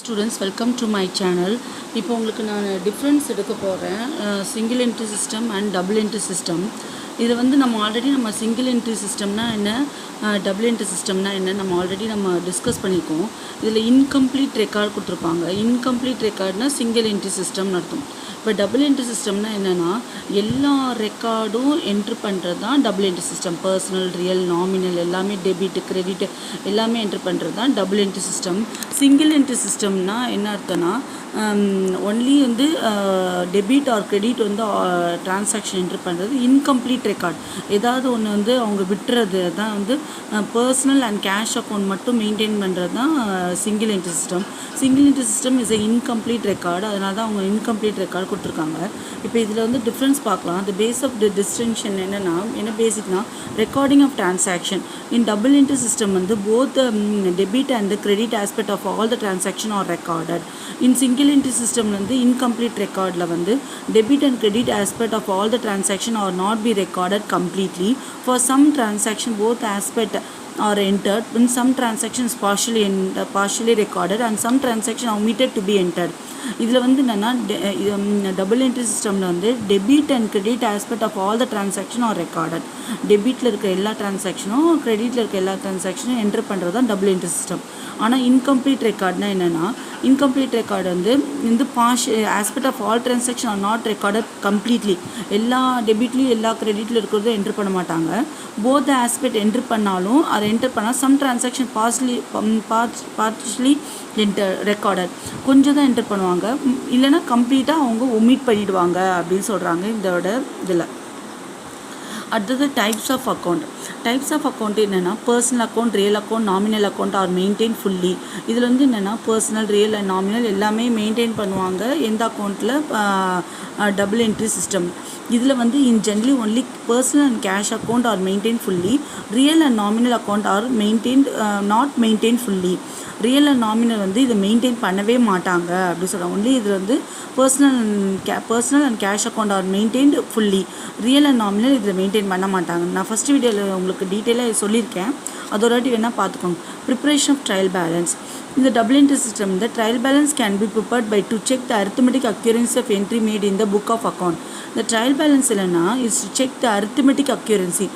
Students, welcome to my channel. இப்போ உங்களுக்கு நான் டிஃப்ரென்ஸ் எடுக்க போகிறேன் single entry system and double entry system. இதில் வந்து நம்ம ஆல்ரெடி சிங்கிள் என்ட்ரி சிஸ்டம்னா என்ன, டபுள் என்ட்ரி சிஸ்டம்னா என்ன நம்ம ஆல்ரெடி டிஸ்கஸ் பண்ணியிருக்கோம். இதில் இன்கம்ப்ளீட் ரெக்கார்ட் கொடுத்துருப்பாங்க. இன்கம்ப்ளீட் ரெக்கார்ட்னா சிங்கிள் என்ட்ரி சிஸ்டம்னு அர்த்தம். இப்போ டபுள் என்ட்ரி சிஸ்டம்னா என்னென்னா எல்லா ரெக்கார்டும் என்ட்ரு பண்ணுறது தான் double entry system. Personal, real, nominal எல்லாமே, டெபிட், கிரெடிட் எல்லாமே என்ட்ரு பண்ணுறது தான் double entry system. Single entry சிஸ்டம்னா என்ன அர்த்தம்னா ஒன்லி வந்து டெபிட் ஆர் கிரெடிட் வந்து டிரான்சாக்ஷன் என்ட்ரு பண்ணுறது. இன்கம்ப்ளீட் ரெக்கார்ட் ஏதாவது ஒன்று வந்து அவங்க விட்டுறது தான் வந்து பர்சனல் அண்ட் கேஷ் அக்கௌண்ட் மட்டும் மெயின்டைன் பண்ணுறது தான் single entry system. Single entry system is a incomplete record. அதனால தான் அவங்க இன்கம்ப்ளீட் ரெக்கார்டு கொடுத்துருக்காங்க. இப்போ இதில் வந்து டிஃப்ரென்ஸ் பார்க்கலாம். The base of the distinction என்ன பேசிக்னா recording of transaction. In double entry system வந்து both debit and credit aspect of all the transaction are recorded. In single entry system வந்து இன்கம்ப்ளீட் ரெக்கார்டில் வந்து debit and credit aspect of all the transaction are not be recorded completely. For some transaction both aspect are entered. In some transactions partially recorded and some transaction omitted to be entered. இதில் வந்து என்னென்னா double entry சிஸ்டமில் வந்து debit and credit aspect of all the transaction are recorded. டெபிட்டில் இருக்க எல்லா டிரான்சாக்ஷனும் கிரெடிட்டில் இருக்க எல்லா டிரான்சாக்ஷனும் என்ட்ரு பண்ணுறது தான் டபுள் என்ட்ரி சிஸ்டம். ஆனால் இன்கம்ப்ளீட் ரெக்கார்ட்னா என்னென்னா இன்கம்ப்ளீட் ரெக்கார்டு வந்து aspect of all transaction are not recorded completely. எல்லா டெபிட்லேயும் எல்லா கிரெடிட்டில் இருக்கிறதும் என்ட்ரு பண்ண மாட்டாங்க. போத் ஆஸ்பெக்ட் என்ட்ரு பண்ணாலும் அதை என்ட்ரு பண்ணால் சம் டிரான்சாக்ஷன் பார்ட்லி ரெக்கார்டட் கொஞ்சம் தான் என்ட்ரு பண்ணுவாங்க, இல்லைனா கம்ப்ளீட்டாக அவங்க ஒமிட் பண்ணிவிடுவாங்க அப்படின்னு சொல்கிறாங்க இதோட இதில். அடுத்தது types of account. Types of account என்னென்னா personal account, real account, nominal account are maintain fully. இதில் வந்து என்னென்னா பர்சனல், ரியல் அண்ட் நாமினல் எல்லாமே மெயின்டைன் பண்ணுவாங்க எந்த அக்கௌண்ட்டில் டபுள் என்ட்ரி சிஸ்டம். இதில் வந்து in generally only personal and cash account are maintain fully. Real and nominal account are not maintain fully. Real and nominal வந்து இதை மெயின்டைன் பண்ணவே மாட்டாங்க அப்படின்னு சொல்கிறாங்க. ஒன்லி இதில் வந்து personal and cash account are maintained fully. Real and nominal இதில் maintain பண்ண மாட்டாங்க. நான் ஃபஸ்ட் வீடியோவில் உங்களுக்கு டீட்டெயிலாக சொல்லியிருக்கேன், அதோட வாட்டி வேணால் பார்த்துக்கோங்க. Preparation of trial balance. In the double entry system, the trial balance can be prepared by to check the arithmetic accuracy of entry made in the book of account. The trial balance is to check the arithmetic accuracy.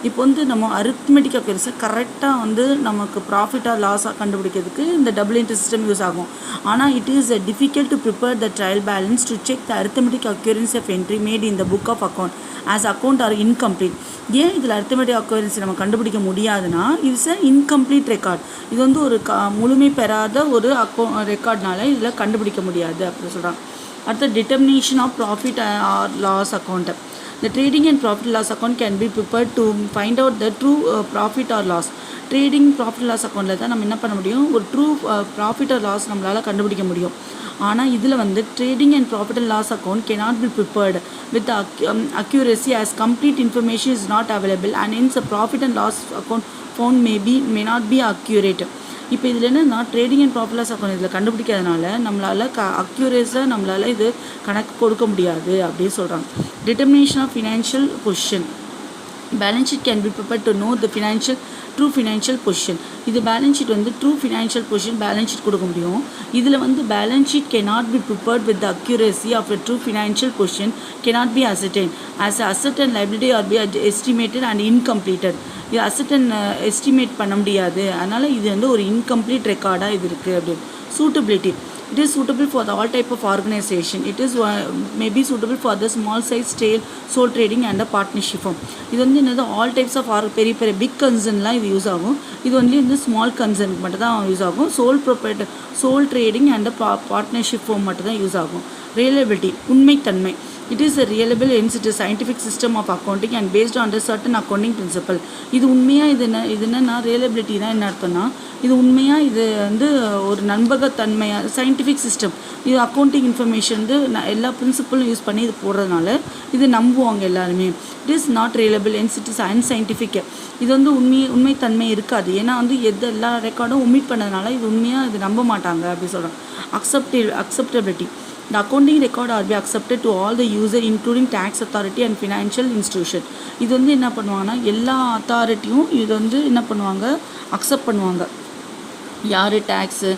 இப்போ வந்து நம்ம arithmetic accuracy கரெக்டாக வந்து நமக்கு ப்ராஃபிட்டாக லாஸாக கண்டுபிடிக்கிறதுக்கு இந்த double entry system use ஆகும். ஆனால் it is difficult to prepare the trial balance to check the arithmetic accuracy of entry made in the book of account as account are incomplete. ஏன் இதில் arithmetic accuracy நம்ம கண்டுபிடிக்க முடியாதுன்னா it's a incomplete record. இது வந்து ஒரு முழுமை பெறாத ஒரு ரெக்கார்ட்னால இதில் கண்டுபிடிக்க முடியாது அப்படின்னு சொல்கிறாங்க. அடுத்த determination of profit or loss account. The trading and profit loss account can be prepared to find out the true profit or loss. Trading profit loss அக்கௌண்ட்டில் தான் நம்ம என்ன பண்ண முடியும், ஒரு ட்ரூ ப்ராஃபிட் ஆர் லாஸ் நம்மளால் கண்டுபிடிக்க முடியும். ஆனால் இதில் வந்து trading and profit and loss account cannot be prepared with accuracy as complete information is not available and hence the profit and loss account found may not be accurate. இப்போ இதில் என்னென்னா trading and profit loss account இதில் கண்டுபிடிக்கிறதுனால நம்மளால் அக்யூரேஸாக நம்மளால் இது கணக்கு கொடுக்க முடியாது அப்படின்னு சொல்கிறாங்க. Determination of financial position. Balance sheet can be prepared to know the true financial position. இது பேலன்ஸ் ஷீட் வந்து true financial position balance sheet கொடுக்க முடியும். இதில் வந்து balance sheet cannot be prepared with the accuracy of a true financial position cannot be ascertained as asset and liability are be estimated and incompleted. இது asset and estimate பண்ண முடியாது, அதனால் இது வந்து ஒரு இன்கம்ப்ளீட் ரெக்கார்டாக இது இருக்குது அப்படின்னு. Suitability. It is suitable for the all type of organization. It is may be suitable for the small size sole trading and a partnership firm. இது வந்து என்னது ஆல் டைப்ஸ் ஆஃப் பெரிய பெரிய பிக் கன்சர்ன்லாம் இது யூஸ் ஆகும். இது வந்து இந்த ஸ்மால் கன்சர்னுக்கு மட்டும் தான் யூஸ் ஆகும். Sole trading and partnership firm மட்டும் தான் யூஸ் ஆகும். ரியலபிலிட்டி உண்மைத்தன்மை. It is a reliable hence it is scientific system of accounting and based on a certain accounting principle. இது உண்மையாக இது என்னன்னா ரியலபிலிட்டி தான் என்ன அர்த்தம்னா இது உண்மையாக இது வந்து ஒரு நம்பகத்தன்மையாக சயின்டிஃபிக் சிஸ்டம். இது அக்கௌண்டிங் இன்ஃபர்மேஷன் வந்து எல்லா பிரின்சிபலும் யூஸ் பண்ணி இது போடுறதுனால இது நம்புவாங்க எல்லாருமே. It is not reliable hence it is unscientific. இது வந்து உண்மைத்தன்மை இருக்காது, ஏன்னா வந்து எல்லா ரெக்கார்டும் ஒமிட் பண்ணதுனால இது உண்மையாக இது நம்ப மாட்டாங்க அப்படின்னு சொல்கிறாங்க. Acceptability. The accounting record are be accepted to all the user including tax authority and financial institution. இது வந்து என்ன பண்ணுவாங்கன்னா எல்லா அத்தாரிட்டியும் இது வந்து என்ன பண்ணுவாங்க அக்செப்ட் பண்ணுவாங்க. யார் டேக்ஸு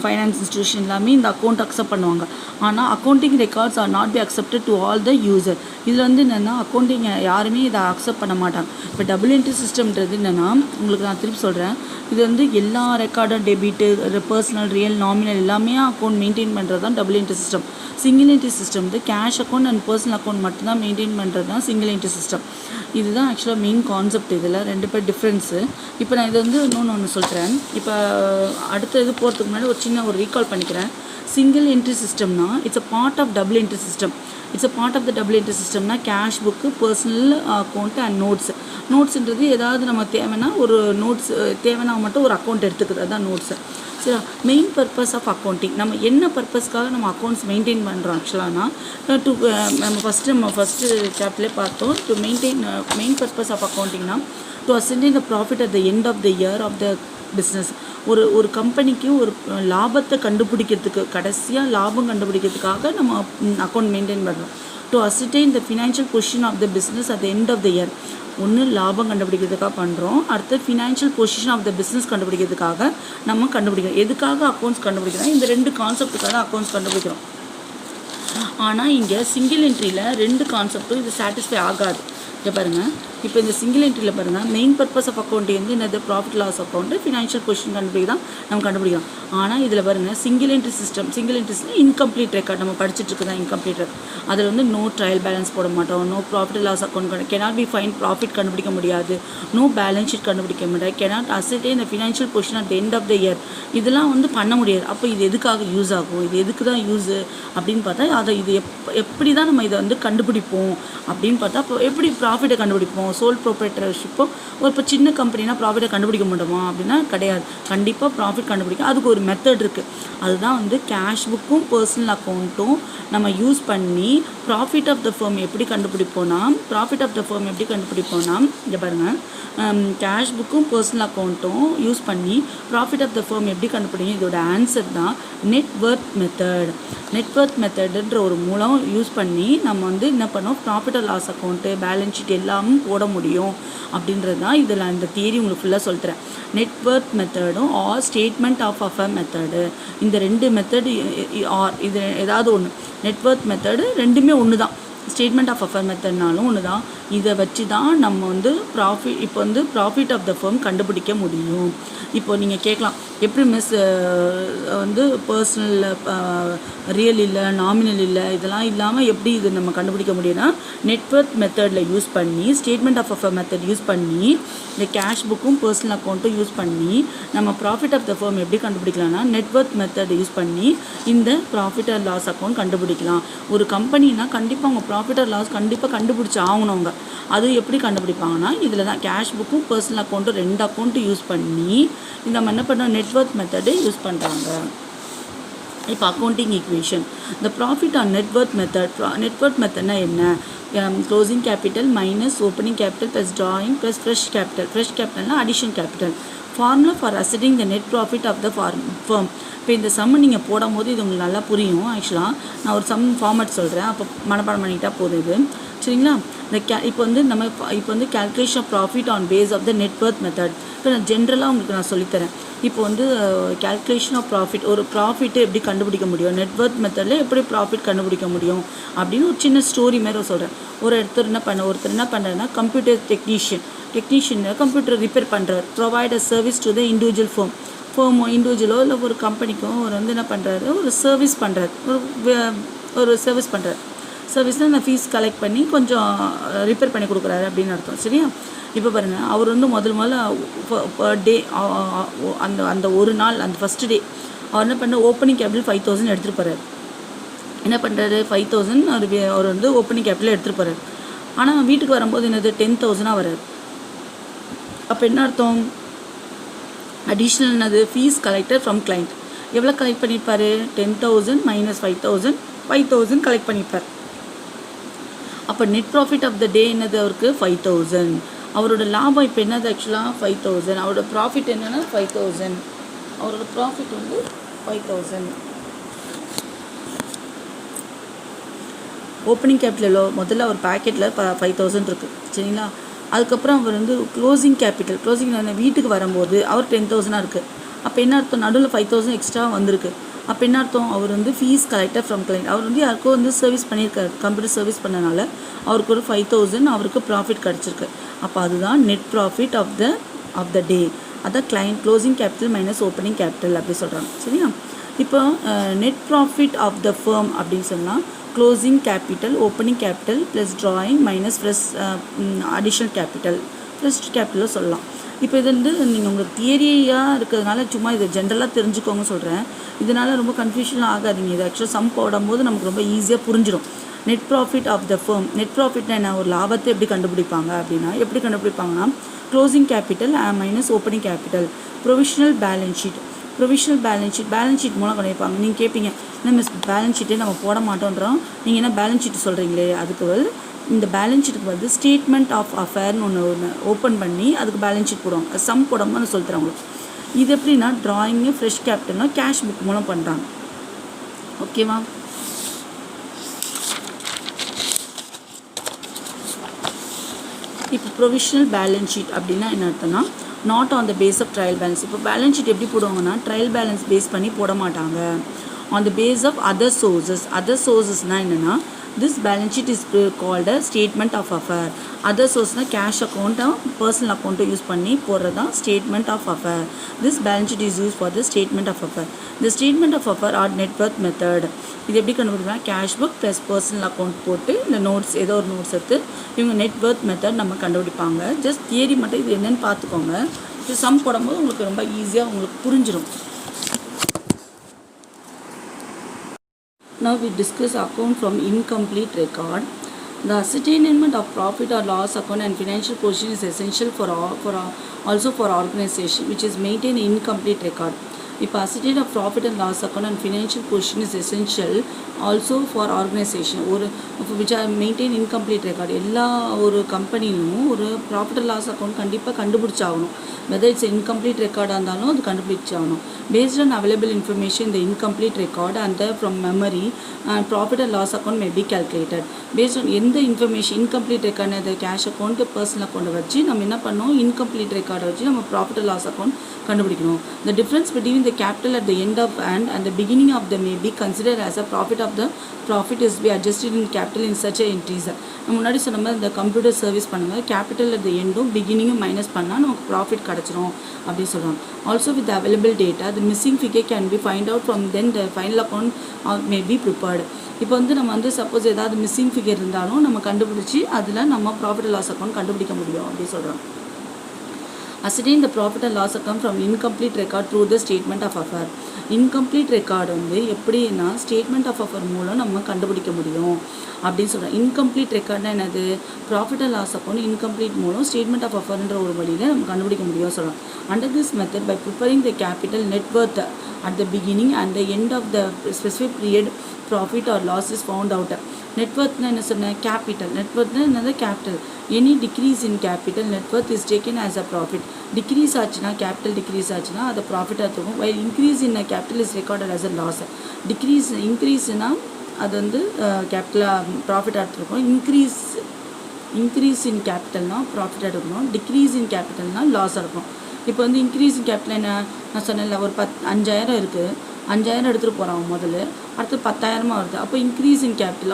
ஃபைனான்ஸ் இன்ஸ்டியூஷன் எல்லாமே இந்த அக்கௌண்ட் அக்செப்ட் பண்ணுவாங்க. ஆனால் accounting records are not be accepted to all the user. இதில் வந்து என்னென்னா அக்கௌண்டிங் யாருமே இதை அக்செப்ட் பண்ண மாட்டாங்க. இப்போ டபுள் என்ட்ரி சிஸ்டம்ன்றது என்னென்னா உங்களுக்கு நான் திருப்பி சொல்கிறேன், இது வந்து எல்லா ரெக்கார்டும் டெபிட்டு பர்சனல் ரியல் நாமினல் எல்லாமே அக்கௌண்ட் மெயின்டைன் பண்ணுறது தான் double entry system. Single entry system வந்து cash account and personal account மட்டும்தான் மெயின்டைன் பண்ணுறது தான் சிங்கிள் என்ட்ரி சிஸ்டம். இதுதான் ஆக்சுவலாக மெயின் கான்செப்ட். இதில் ரெண்டு பேர் டிஃப்ரென்ஸு. இப்போ நான் இது வந்து இன்னொன்று சொல்கிறேன். இப்போ அடுத்த இது போகிறதுக்கு முன்னாடி ஒரு சின்ன ஒரு ரீகால் பண்ணிக்கிறேன். சிங்கிள் என்ட்ரி சிஸ்டம்னா it's a part of double entry system. It's a part of the double entry சிஸ்டம்னா cash book, personal account and நோட்ஸுன்றது ஏதாவது நம்ம தேவைன்னா ஒரு நோட்ஸ் தேவைன்னா மட்டும் ஒரு அக்கௌண்ட் எடுத்துக்கிறது, அதுதான் நோட்ஸு. சரி, மெயின் பர்பஸ் ஆஃப் அக்கௌண்டிங் நம்ம என்ன பர்பஸ்க்காக நம்ம அக்கௌண்ட்ஸ் மெயின்டைன் பண்ணுறோம் ஆக்சுவலானா நம்ம ஃபஸ்ட்டு சாப்டர்லேயே பார்த்தோம். டு மெயின் பர்பஸ் ஆஃப் அக்கௌண்டிங்னா to ascertaining the profit at the end of the year of the business. ஒரு கம்பெனிக்கு ஒரு லாபத்தை கண்டுபிடிக்கிறதுக்கு, கடைசியாக லாபம் கண்டுபிடிக்கிறதுக்காக நம்ம அக்கௌண்ட் மெயின்டைன் பண்ணுறோம். To ascertain the financial position of the business at the end of the year. ஒன்று லாபம் கண்டுபிடிக்கிறதுக்காக பண்ணுறோம், அடுத்து financial position of the business கண்டுபிடிக்கிறதுக்காக நம்ம கண்டுபிடிக்கிறோம். எதுக்காக அக்கௌண்ட்ஸ் கண்டுபிடிக்கிறோம்? இந்த ரெண்டு கான்செப்டுக்காக அக்கௌண்ட்ஸ் கண்டுபிடிக்கிறோம். ஆனால் இங்கே சிங்கிள் என்ட்ரியில் ரெண்டு கான்செப்டும் இது சாட்டிஸ்ஃபை ஆகாது. இங்கே பாருங்கள், இப்போ இந்த சிங்கிள் என்ட்ரியில் பாருங்கள், மெயின் பர்பஸ் ஆஃப் அக்கௌண்ட்டு வந்து என்னது? Profit loss account, financial position கண்டுபிடிக்க தான் நம்ம கண்டுபிடிக்கிறோம். ஆனால் இதில் பாருங்கள், single entry system incomplete record நம்ம படிச்சுட்டு இருக்குதான் இன்கம்ப்ளீட் ரெக்கார்ட். அதில் வந்து நோ ட்ரையல் பேலன்ஸ் போட மாட்டோம், no profit loss account cannot be fine profit கண்டுபிடிக்க முடியாது, நோ பேலன்ஸ் ஷீட் கண்டுபிடிக்க முடியாது, கெனாட் அசர்டைன் இந்த financial position at end of the year. இதெல்லாம் வந்து பண்ண முடியாது. அப்போ இது எதுக்காக யூஸ் ஆகும்? இது எதுக்கு தான் யூஸு அப்படின்னு பார்த்தா, அதை இது எப்படி தான் நம்ம இதை வந்து கண்டுபிடிப்போம் அப்படின்னு பார்த்தா, அப்போ எப்படி ப்ராஃபிட்டை கண்டுபிடிப்போம்? சோல் ப்ரொப்ரைட்டர்ஷிப்போ இப்போ சின்ன கம்பெனினா ப்ராஃபிட்டை கண்டுபிடிக்க மாட்டோமா அப்படின்னா கிடையாது. கண்டிப்பாக ப்ராஃபிட் கண்டுபிடிக்க அதுக்கு ஒரு மெத்தட் இருக்குது. அதுதான் வந்து கேஷ் புக்கும் பர்சனல் அக்கௌண்ட்டும் நம்ம யூஸ் பண்ணி ப்ராஃபிட் ஆஃப் த ஃபர்ம் எப்படி கண்டுபிடிப்போம்னா இங்கே பாருங்கள், கேஷ் புக்கும் பர்சனல் அக்கௌண்ட்டும் யூஸ் பண்ணி ப்ராஃபிட் ஆஃப் த ஃபர்ம் எப்படி கண்டுபிடிக்கும்? இதோட ஆன்சர் தான் நெட்வொர்த் மெத்தடுன்ற ஒரு மூலம் யூஸ் பண்ணி நம்ம வந்து என்ன பண்ணோம்? Profit and loss account, balance sheet எல்லாமும் போட முடியும் அப்படின்றது தான் இதில் இந்த தியரி உங்களுக்கு ஃபுல்லாக சொல்லித்தரேன். நெட்வொர்த் மெத்தடும் or statement of affair method, இந்த ரெண்டு மெத்தடு ஆர் இது ஏதாவது ஒன்று. நெட்வொர்த் மெத்தடு ரெண்டுமே ஒன்று தான், ஸ்டேட்மெண்ட் ஆஃப் அஃபர் மெத்தட்னாலும் ஒன்று தான். இதை வச்சு தான் நம்ம வந்து ப்ராஃபிட் ஆஃப் த ஃபர்ம் கண்டுபிடிக்க முடியும். இப்போ நீங்கள் கேட்கலாம், எப்படி மிஸ் வந்து பர்சனல் ரியல் இல்லை, நாமினல் இல்லை, இதெல்லாம் இல்லாமல் எப்படி இது நம்ம கண்டுபிடிக்க முடியும்னா, நெட்வொர்க் மெத்தடில் யூஸ் பண்ணி, statement of affair method use பண்ணி, இந்த கேஷ் புக்கும் பர்சனல் அக்கௌண்ட்டும் யூஸ் பண்ணி நம்ம ப்ராஃபிட் ஆஃப் த ஃபர்ம் எப்படி கண்டுபிடிக்கலாம்னா, நெட்வொர்க் மெத்தட் யூஸ் பண்ணி இந்த ப்ராஃபிட் அண்ட் லாஸ் அக்கௌண்ட் கண்டுபிடிக்கலாம். ஒரு கம்பெனினா கண்டிப்பாக அவங்க ப்ராஃபிட் அண்ட் லாஸ் கண்டிப்பாக கண்டுபிடிச்சி ஆகணுங்க. அது எப்படி கண்டுபிடிப்பாங்கன்னா, இதில் தான் கேஷ் புக்கும் பர்சனல் அக்கௌண்ட்டும் ரெண்டு அக்கௌண்ட்டும் யூஸ் பண்ணி இந்த நம்ம என்ன பண்ணுறோம்? நெட்வொர்க் மெத்தடு யூஸ் பண்ணுறாங்க. இப்போ அக்கௌண்டிங் ஈக்குவேஷன், இந்த ப்ராஃபிட் ஆன் நெட்வொர்க் மெத்தட்னா என்ன? Closing capital minus opening capital plus drawing plus fresh கேபிட்டல்னா addition capital. Formula for ascertaining the net profit of the firm. இப்போ இந்த சம்மு நீங்கள் போடும் போது இது உங்களுக்கு நல்லா புரியும். ஆக்சுவலாக நான் ஒரு சம் ஃபார்மேட் சொல்கிறேன், அப்போ மனப்பாடம் பண்ணிக்கிட்டால் போதும் இது, சரிங்களா? இந்த இப்போ வந்து calculation of profit on base of the network method. இப்போ நான் ஜென்ரலாக உங்களுக்கு நான் சொல்லித்தரேன். இப்போ வந்து கேல்குலேஷன் ஆஃப் ப்ராஃபிட், ஒரு ப்ராஃபிட்டு எப்படி கண்டுபிடிக்க முடியும், நெட்வொர்க் மெத்தடில் எப்படி ப்ராஃபிட் கண்டுபிடிக்க முடியும் அப்படின்னு ஒரு சின்ன ஸ்டோரி மாதிரி சொல்கிறேன். ஒருத்தர் என்ன பண்ணுறேன்னா, கம்ப்யூட்டர் டெக்னீஷியன் கம்ப்யூட்டர் ரிப்பேர் பண்ணுறாரு. Provide a service to the ஃபர்மோ இண்டிவிஜுவலோ இல்லை ஒரு கம்பெனிக்கோ அவர் வந்து என்ன பண்ணுறாரு? ஒரு சர்வீஸ் பண்ணுறாரு. சர்வீஸ்னால் அந்த ஃபீஸ் கலெக்ட் பண்ணி கொஞ்சம் ரிப்பேர் பண்ணி கொடுக்குறாரு அப்படின்னு அர்த்தம், சரியா? இப்போ பாருங்கள், அவர் வந்து முதல்ல பர் டே அந்த ஒரு நாள் அந்த ஃபஸ்ட்டு டே அவர் என்ன பண்ண ஓப்பனிங் கேபிட்டல் 5000 எடுத்துகிட்டு போகிறார். என்ன பண்ணுறாரு? 5000 அவர் வந்து ஓப்பனிங் கேபிட்டல் எடுத்துகிட்டு போகிறார். ஆனால் வீட்டுக்கு வரும்போது என்னது 10,000 வராது. அப்போ என்ன அர்த்தம்? அடிஷ்னல் என்னது? Fees collected from client. எவ்வளோ கலெக்ட் பண்ணியிருப்பார்? 10,000 மைனஸ் 5,000 கலெக்ட் பண்ணியிருப்பார். அப்போ நெட் ப்ராஃபிட் ஆஃப் த டே என்னது? அவருக்கு 5,000. அவரோட லாபம் இப்போ என்னது? ஆக்சுவலாக 5,000. அவரோட ப்ராஃபிட் என்னென்னா 5,000. அவரோட ப்ராஃபிட் வந்து 5,000. ஓப்பனிங் கேபிட்டலோ முதல்ல ஒரு பேக்கெட்டில் 5,000 இருக்குது, சரிங்களா? அதுக்கப்புறம் அவர் வந்து க்ளோசிங் வீட்டுக்கு வரும்போது அவர் 10,000 இருக்குது. அப்போ என்ன அர்த்தம், நடுவில் 5,000 எக்ஸ்ட்ரா வந்திருக்கு. அப்போ என்ன அர்த்தம், அவர் வந்து ஃபீஸ் கலெக்டர் ஃப்ரம் கிளைண்ட், அவர் வந்து யாருக்கோ வந்து சர்வீஸ் பண்ணியிருக்காரு, கம்ப்யூட்டர் சர்வீஸ் பண்ணனால அவருக்கு ஒரு 5,000 அவருக்கு ப்ராஃபிட் கிடச்சிருக்கு. அப்போ அதுதான் net profit of the day. அதான் client closing capital minus opening capital அப்படி சொல்கிறாங்க. சரியா? இப்போ net profit of the firm அப்படின்னு சொன்னால் closing capital, opening capital plus drawing minus plus additional capital plus கேபிட்டலும் சொல்லலாம். இப்போ இது வந்து நீங்கள் உங்களுக்கு தியரியாக இருக்கிறதுனால சும்மா இதை ஜென்ரலாக தெரிஞ்சுக்கோங்க சொல்கிறேன். இதனால் ரொம்ப கன்ஃபியூஷன் ஆகாதீங்க. இது ஆக்சுவலாக சம் போடும்போது நமக்கு ரொம்ப ஈஸியாக புரிஞ்சிடும். Net profit of the firm, net ப்ராஃபிட்னா என்ன, ஒரு லாபத்தை எப்படி கண்டுபிடிப்பாங்க அப்படின்னா, எப்படி கண்டுபிடிப்பாங்கன்னா closing capital minus opening capital, provisional balance sheet, balance sheet மூலம் கண்டுபிடிப்பாங்க. நீங்கள் கேட்பீங்க, என்ன மிஸ் பேலன்ஸ் ஷீட்டே நம்ம போட மாட்டோன்றோம், நீங்கள் என்ன பேலன்ஸ் ஷீட் சொல்கிறீங்களே, அதுக்கு இந்த பேலன்ஸ் ஷீட்டுக்கு வந்து ஸ்டேட்மெண்ட் ஆஃப் அஃபேர்னு ஒன்று ஓப்பன் பண்ணி அதுக்கு பேலன்ஸ் ஷீட் போடுவாங்க. சம் போடாமல் நான் சொல்லித்தரேன் உங்களுக்கு. இது எப்படின்னா ட்ராயிங்கு ஃப்ரெஷ் கேபிட்டல்னா கேஷ் புக் மூலம் பண்ணுறாங்க. ஓகேவா? இப்போ ப்ரொவிஷனல் பேலன்ஸ் ஷீட் அப்படின்னா என்ன அர்த்தம்னா not on the base of trial balance. இப்போ பேலன்ஸ் ஷீட் எப்படி போடுவாங்கன்னா ட்ரையல் பேலன்ஸ் பேஸ் பண்ணி போட மாட்டாங்க. On the base of other சோர்ஸஸ்னால் என்னென்னா this balance sheet is called a statement of affair. Other source na cash account personal account use பண்ணி போடுறதா statement of affair. This balance sheet is used for the statement of affair. The statement of affair or net worth method. இது எப்படி கண்டுபிடிக்கலாம், cash book plus personal account போட்டு இந்த notes ஏதோ ஒரு notes எடுத்து இவங்க நெட் வர்த் மெத்தட் நம்ம கண்டுபிடிப்பாங்க. ஜஸ்ட் தியரி மட்டும் இது என்னென்னு பார்த்துக்கோங்க. இது சம் போடும்போது உங்களுக்கு ரொம்ப ஈஸியாக உங்களுக்கு புரிஞ்சிடும். Now we discuss account from incomplete record. The ascertainment of profit or loss account and financial position is essential also for organization which is maintain incomplete record. இப்போ ascertainment of profit and loss account and financial position is essential also for organization ஒரு which are maintain incomplete record. எல்லா ஒரு கம்பெனிலும் ஒரு profit and loss account கண்டிப்பாக கண்டுபிடிச்சாகணும். Whether it's incomplete ரெக்கார்டாக இருந்தாலும் அது கண்டுபிடிச்சாகணும். பேஸ்ட் ஆன் அவைலபிள் இன்ஃபர்மேஷன் இந்த இன்கம்ப்ளீட் ரெக்கார்டு அந்த from memory profit and loss account may be calculated. Based on எந்த இன்ஃபர்மேஷன் இன்கம்ப்ளீட் ரெக்கார்டு அந்த கேஷ் அக்கௌண்ட்டு பர்சனல் அக்கௌண்ட்டை வச்சு நம்ம என்ன பண்ணோம், இன்கம்ப்ளீட் ரெக்கார்டை வச்சு நம்ம ப்ராஃபிட் அண்ட் லாஸ் அக்கௌண்ட் கண்டுபிடிக்கணும். The difference between the capital at the end of and the beginning of the may be considered as a profit of the profit is be adjusted in capital in such a entries. நம்ம முன்னாடி சொன்ன மாதிரி இந்த computer service பண்ணும்போது capital at the எண்டும் பிகினிங்கும் minus பண்ணால் நமக்கு profit கிடச்சிரும் அப்படின்னு சொல்கிறாங்க. Also with available data the missing figure can be find out from then the final account may B prepared. இப்போ வந்து நம்ம வந்து சப்போஸ் ஏதாவது மிஸ்ஸிங் ஃபிகர் இருந்தாலும் நம்ம கண்டுபிடிச்சி அதில் நம்ம ப்ராஃபிட் லாஸ் அக்கௌண்ட் கண்டுபிடிக்க முடியும் அப்படின்னு சொல்கிறோம். Ascertain the profit and loss account from incomplete record through the statement of affair. Incomplete record வந்து எப்படின்னா ஸ்டேட்மெண்ட் ஆஃப் அஃபர் மூலம் நம்ம கண்டுபிடிக்க முடியும் அப்படின்னு சொல்கிறோம். இன்கம்ப்ளீட் ரெக்கார்ட்னா என்னது, profit and loss account incomplete மூலம் ஸ்டேட்மெண்ட் ஆஃப் அஃபர்ன்ற ஒரு வழியில் நம்ம கண்டுபிடிக்க முடியும் சொல்கிறோம். Under this method by preparing the capital net worth at the beginning and the end of the specific period profit or loss is found out. Net worth na enna sonna capital, net worth na another capital. Any decrease in capital net worth is taken as a profit. Decrease aachna capital decrease aachna adu profit athugum, while increase in a capital is recorded as a loss. Increase na adu vandu capital profit athugum, increase in capital na profit athugum, decrease in capital na loss athugum. இப்போ வந்து increase in capital என்ன, நான் சொன்னேன்ல ஒரு 5,000 இருக்குது, 5,000 எடுத்துகிட்டு போகிறான் முதல்ல, அடுத்து 10,000 வருது. அப்போ இன்க்ரீஸ் இன் கேபிட்டல்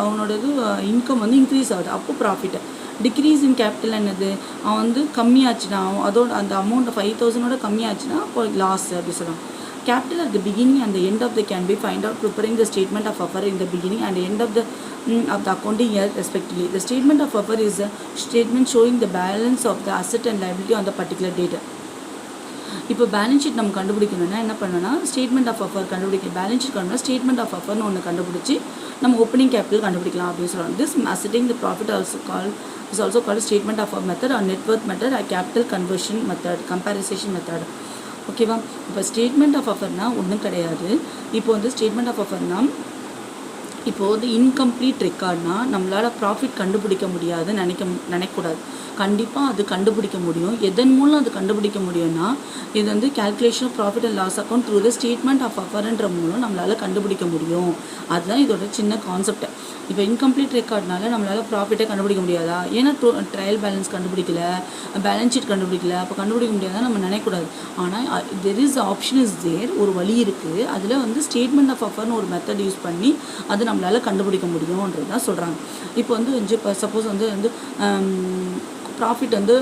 அவனோட இது இன்கம் வந்து இன்க்ரீஸ் ஆகுது, அப்போ ப்ராஃபிட்டு. டிக்ரீஸ் இன் கேபிட்டல் என்னது, அவன் வந்து கம்மியாச்சுன்னா அதோட அந்த அமௌண்ட் 5,000 கம்மியாச்சுன்னா அப்போ லாஸ் அப்படி சொல்லலாம். Capital at the beginning and the end of the can be find out preparing the statement of offer in the beginning and the end of the accounting year respectively. The statement of offer is a statement showing the balance of the asset and liability on the particular date. இப்போ balance sheet நம்ம கண்டுபிடிக்கணும்னா என்ன பண்ணணும்னா statement of affair கண்டுபிடிக்க, balance sheet கண்டுபிடிச்சா statement of அஃபர்னு ஒன்று கண்டுபிடிச்சி நம்ம ஓப்பனிங் கேபிட்டல் கண்டுபிடிக்கலாம் அப்படின்னு சொல்லுவாங்க. This ascertaining the profit is also called statement of a method or net worth method or capital conversion method, comparison method. ஓகேவா? இப்போ ஸ்டேட்மெண்ட் ஆஃப் அஃபர்னால் ஒன்றும் கிடையாது. இப்போ வந்து ஸ்டேட்மெண்ட் ஆஃப் அஃபர்னால் இப்போது வந்து இன்கம்ப்ளீட் ரெக்கார்ட்னா நம்மளால் ப்ராஃபிட் கண்டுபிடிக்க முடியாதுன்னு நினைக்கக்கூடாது. கண்டிப்பாக அது கண்டுபிடிக்க முடியும். எதன் மூலம் அது கண்டுபிடிக்க முடியும்னா, இது வந்து calculation of profit and loss account through the statement of அஃபர்ன்ற மூலம் நம்மளால் கண்டுபிடிக்க முடியும். அதுதான் இதோட சின்ன கான்செப்ட். இப்போ இன்கம்ப்ளீட் ரெக்கார்ட்னால நம்மளால் ப்ராஃபிட்டை கண்டுபிடிக்க முடியாதா? ஏன்னா ட்ரையல் பேலன்ஸ் கண்டுபிடிக்கல, பேலன்ஸ் ஷீட் கண்டுபிடிக்கல, அப்போ கண்டுபிடிக்க முடியாதான் நம்ம நினைக்கக்கூடாது. ஆனால் there is option is there, ஒரு வழி இருக்குது. அதில் வந்து ஸ்டேட்மெண்ட் ஆஃப் அஃபர்னு ஒரு மெத்தட் யூஸ் பண்ணி அது நம்மளால் கண்டுபிடிக்க முடியும்ன்றது தான் சொல்கிறாங்க. இப்போ வந்து இப்போ சப்போஸ் வந்து ப்ராஃபிட் வந்து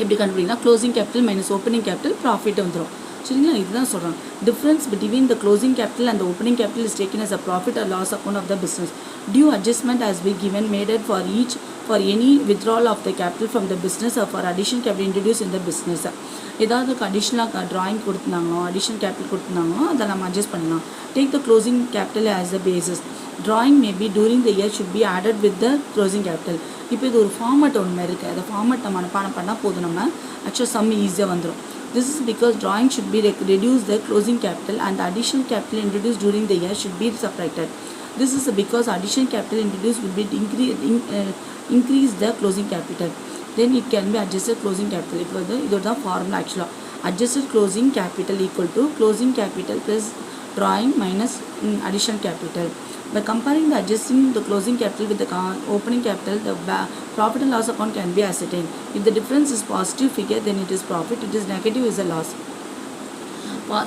எப்படி கண்டுபிடிக்கலாம்? Closing capital minus opening capital profit வந்துடும். சரிங்களா? இதுதான் சொல்கிறாங்க. Difference between the closing capital and the opening capital is taken as a profit or loss account of the business. Due adjustment has been given made for any withdrawal of the capital from the business or for additional capital introduced in the business. ஏதாவது அடிஷ்னலாக drawing கொடுத்துருந்தாங்களோ, additional capital கொடுத்துருந்தாங்களோ அதை நம்ம adjust பண்ணலாம். Take the closing capital as the basis. Drawing maybe touring the year should be added with the closing capital. இப்போ இது ஒரு format ஒன்று இருக்குது. அந்த ஃபார்மட் நம்ம மனப்பாடம் பண்ணால் போதும், நம்ம ஆக்சுவலாக சம் ஈஸியாக வந்துடும். This is because drawing should be reduce the closing capital and the additional capital introduced during the year should be separated. This is because additional capital introduced will be increase the closing capital. Then it can be adjusted closing capital. இப்போ இதோட தான் formula ஆக்சுவலாக. adjusted closing capital equal to closing capital plus drawing minus additional capital. By comparing the adjusting the closing capital with the opening capital, the profit and loss account can be ascertained. If the difference is positive figure, then it is profit. It is negative, is a loss.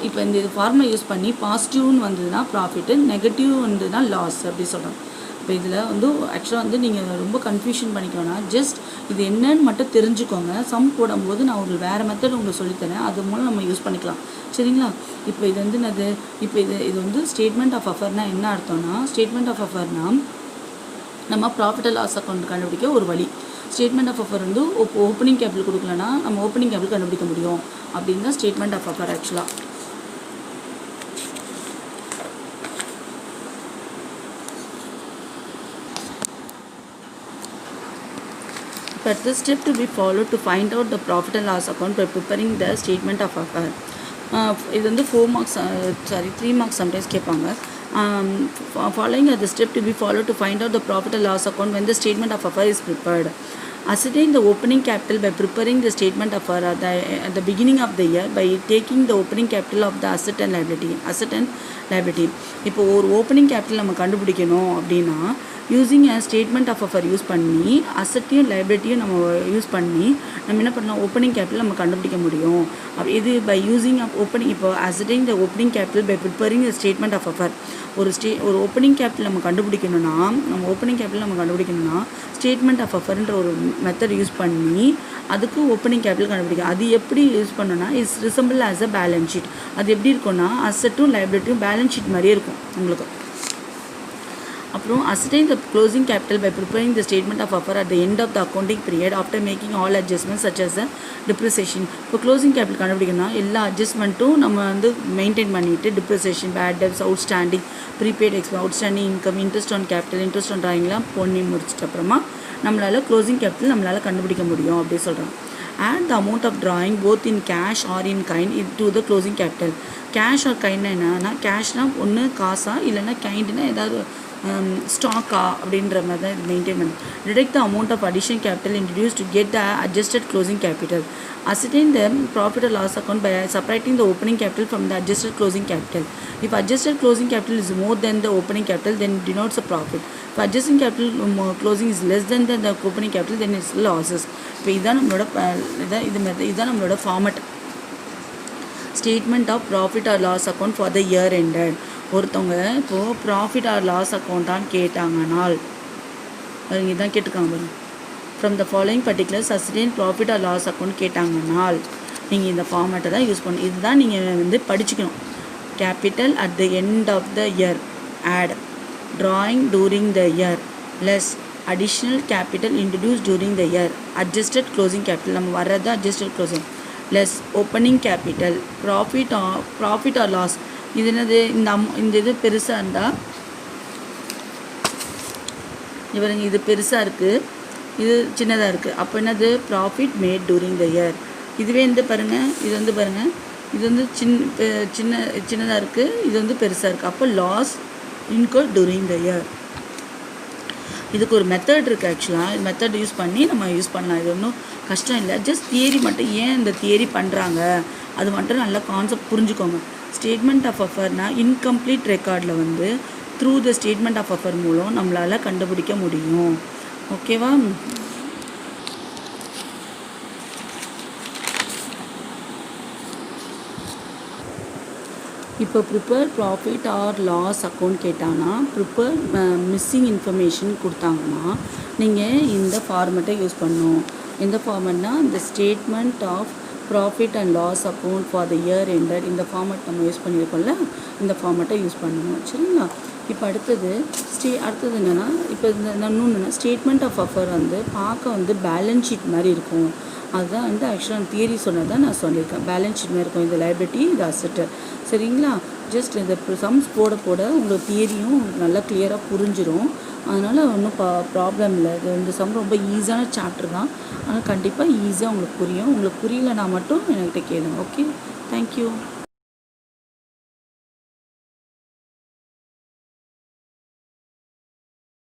இப்போ இந்த formula use பண்ணி பாசிட்டிவ்னு வந்ததுன்னா profit, negative வந்ததுன்னா loss அப்படி சொல்கிறோம். இப்போ இதில் வந்து ஆக்சுவலாக வந்து நீங்கள் ரொம்ப கன்ஃபியூஷன் பண்ணிக்கோன்னா, ஜஸ்ட் இது என்னன்னு மட்டும் தெரிஞ்சுக்கோங்க. சம் போடும்போது நான் உங்களுக்கு வேறு மெத்தட் உங்களுக்கு சொல்லித்தரேன், அது மூலம் நம்ம யூஸ் பண்ணிக்கலாம். சரிங்களா? இப்போ இது வந்து என்னது? இப்போ இது வந்து ஸ்டேட்மெண்ட் ஆஃப் அஃபர்னால் என்ன அர்த்தம்னா, ஸ்டேட்மெண்ட் ஆஃப் அஃபர்னால் நம்ம ப்ராஃபிட் அண்ட் லாஸ் அக்கௌண்ட் கண்டுபிடிக்க ஒரு வழி. ஸ்டேட்மெண்ட் ஆஃப் அஃபர் வந்து ஓப்பனிங் கேபிட்டல் கொடுக்கலன்னா நம்ம ஓப்பனிங் கேபிட்டல் கண்டுபிடிக்க முடியும் அப்படின்னு தான் ஸ்டேட்மெண்ட் ஆஃப் அஃபர் ஆக்சுவலாக. But the step to be followed to find out the profit and loss account by preparing the statement of affair. இது வந்து 4 marks 3 marks sometimes கேட்பாங்க. Following are the step to be followed to find out the profit and loss account when the statement of affair is prepared. Ascertain the opening capital by preparing the statement of affair at the beginning of the year by taking the opening capital of the asset and liability. இப்போ ஒரு opening capital நம்ம கண்டுபிடிக்கணும் அப்படின்னா using a statement of affair use பண்ணி அசட்டையும் லைபிலிட்டியும் நம்ம use பண்ணி நம்ம என்ன பண்ணலாம்? ஓப்பனிங் கேபிட்டல் நம்ம கண்டுபிடிக்க முடியும். இது பை யூஸிங் ஓப்பனிங். இப்போ ascertaining the opening capital by preparing the statement of affair. ஒரு ஓப்பனிங் கேபிட்டல் நம்ம கண்டுபிடிக்கணும்னா ஸ்டேட்மெண்ட் ஆஃப் அஃபர்ன்ற ஒரு மெத்தட் யூஸ் பண்ணி அதுக்கு ஓப்பனிங் கேபிட்டல் கண்டுபிடிக்கும். அது எப்படி யூஸ் பண்ணோன்னா, it's resemble as a balance sheet. அது எப்படி இருக்கும்னா, அசட்டும் லைபிலிட்டியும் பேலன்ஸ் ஷீட் மாதிரியே இருக்கும் உங்களுக்கு. அப்புறம் ascertain the closing capital by preparing the statement of offer at the end of the accounting period after making all adjustments such as the depreciation. இப்போ closing capital கண்டுபிடிக்கணும்னா எல்லா அட்ஜஸ்ட்மெண்ட்டும் நம்ம வந்து மெயின்டைன் பண்ணிவிட்டு depreciation, bad debts, outstanding, prepaid outstanding income, interest on capital, interest on ட்ராயிங்லாம் பண்ணி முடிச்சிட்ட அப்புறமா நம்மளால் க்ளோசிங் கேபிட்டல் நம்மளால் கண்டுபிடிக்க முடியும் அப்படின்னு சொல்கிறோம். Add the amount of drawing both in cash or in kind to the closing capital. Cash or கைண்ட்னா என்னன்னா, கேஷ்னால் ஒன்று காசா இல்லைன்னா கைண்டுனா ஏதாவது ஸ்டாக்கா அப்படின்ற மாதிரி தான் இது மெயின்டைன் பண்ணி. Detect the amount of additional capital introduce to get the adjusted closing capital. Ascertain the profit or loss account by separating the opening capital from the adjusted closing capital. If adjusted closing capital is more than the opening capital, then it denotes a profit. If adjusting capital closing is less than the opening capital, then it's losses. இப்போ இதுதான் நம்மளோட format. Statement of profit or loss account for the year ended. ஒருத்தவங்க இப்போது profit or loss அக்கௌண்ட்டான்னு கேட்டாங்கனால் இதுதான் கேட்டுக்காங்க பாருங்க. From the following particulars ascertain profit or loss account கேட்டாங்கனால் நீங்கள் இந்த ஃபார்மேட்டை தான் யூஸ் பண்ணணும். இதுதான் நீங்கள் வந்து படிச்சுக்கணும். Capital at the end of the year, add drawing during the year, less additional capital introduced during the year, adjusted closing capital நம்ம வர்றது adjusted closing, less opening capital, profit or loss. இது என்னது? இந்த இது பெருசாக இருந்தால் இவருங்க இது பெருசாக இருக்குது, இது சின்னதாக இருக்குது. அப்போ என்னது? Profit made during the year. இதுவே வந்து பாருங்கள், இது வந்து பாருங்கள், இது வந்து சின்னதாக இருக்குது, இது வந்து பெருசாக இருக்குது. அப்போ loss incurred during the year. இதுக்கு ஒரு மெத்தட் இருக்குது ஆக்சுவலாக. மெத்தட் யூஸ் பண்ணி நம்ம யூஸ் பண்ணலாம். இது ஒன்றும் கஷ்டம் இல்லை. ஜஸ்ட் தியரி மட்டும் ஏன் இந்த தியரி பண்ணுறாங்க அது மட்டும் நல்லா கான்செப்ட் புரிஞ்சுக்கோங்க. ஸ்டேட்மெண்ட் ஆஃப் அஃபர்னா இன்கம்ப்ளீட் ரெக்கார்டில் வந்து through the statement of affair மூலம் நம்மளால் கண்டுபிடிக்க முடியும். ஓகேவா? இப்போ prepare profit or loss account கேட்டாங்கன்னா ப்ரிப்பேர் மிஸ்ஸிங் இன்ஃபர்மேஷன் கொடுத்தாங்கன்னா நீங்கள் இந்த ஃபார்மெட்டை யூஸ் பண்ணணும். எந்த ஃபார்மெட்னா இந்த statement of profit and loss account for the year ended, இந்த ஃபார்மெட் நம்ம யூஸ் பண்ணியிருக்கோம்ல, இந்த ஃபார்மெட்டை யூஸ் பண்ணணும். சரிங்களா? இப்போ அடுத்தது என்னென்னா, இப்போ இந்த இன்னொன்று ஸ்டேட்மெண்ட் ஆஃப் அஃபர் வந்து பார்க்க வந்து பேலன்ஸ் ஷீட் மாதிரி இருக்கும். அதுதான் வந்து ஆக்சுவலாக தியரி சொன்னதான் நான் சொல்லியிருக்கேன். பேலன்ஸ் ஷீட் மாதிரி இருக்கும். இது லைபிலிட்டி, இது அசட்டு. சரிங்களா? ஜஸ்ட் இந்த சம்ஸ் போட உங்களுக்கு தியரியும் நல்லா கிளியராக புரிஞ்சிடும். அதனால் ஒன்றும் ப்ராப்ளம் இல்லை. இது இந்த சம் ரொம்ப ஈஸியான சாப்டர் தான். ஆனால் கண்டிப்பாக ஈஸியாக உங்களுக்கு புரியும். உங்களுக்கு புரியலைன்னா மட்டும் என்கிட்ட கேளுங்க. Okay, thank you.